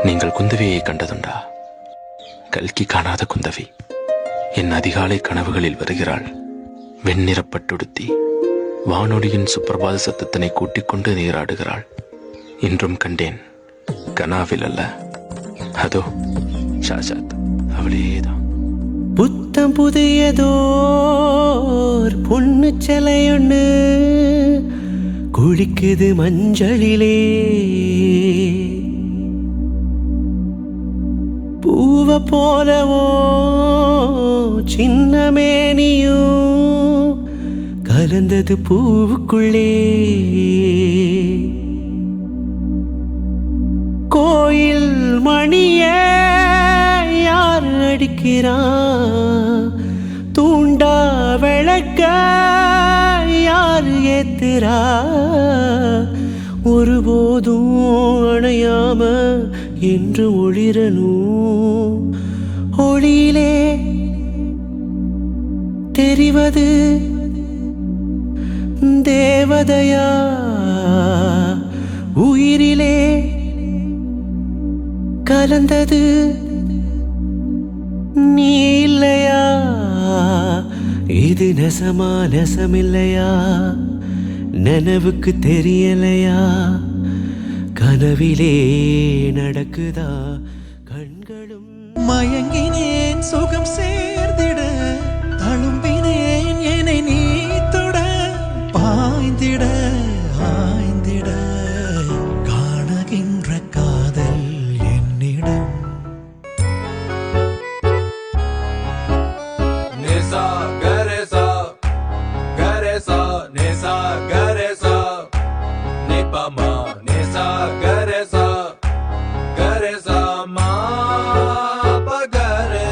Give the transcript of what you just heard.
நீங்கள் குந்தவியை கண்டதுண்டா? கல்கி காணாத குந்தவி என் அதிகாலை கனவுகளில் வருகிறாள். வெண்ணிறப்பட்டுடுத்தி வானொலியின் சுப்பிரபாத சத்தத்தினை கூட்டிக் கொண்டு நீராடுகிறாள். இன்றும் கண்டேன், கனாவில் அல்ல. அதோ ஷாஜாத், அவளேதான். புத்தம் புதியதோர் பொண்ணு சிலையொன்னு குளிக்குது மஞ்சளிலே. பூவ போலவோ சின்ன மேனியும் கலந்தது பூவுக்குள்ளே. கோயில் மணியே யார் அடிக்கிறான்? தூண்டா விளக்க யார் ஏத்துறா? ஒருபோதும் அணையாம என்று ஒளிரணும். ஒளியிலே தெரிவது தேவதையா? உயிரிலே கலந்தது நீ இல்லையா? இது நெசமா நெசமில்லையா? நினைவுக்கு தெரியலையா? கனவிலே நடக்குதா கண்களும்? மயங்கினேன் சுகம் சேர்ந்திட, தழும்பினேன் என்னை நீ தொட, பாய்ந்திட ஆய்ந்திட காணுகின்ற காதல் என்னிடம். நிசா கரேசா கரேசா நிசா கரேசா நிபமா நிசா கரேசா கரேசா மா பகரே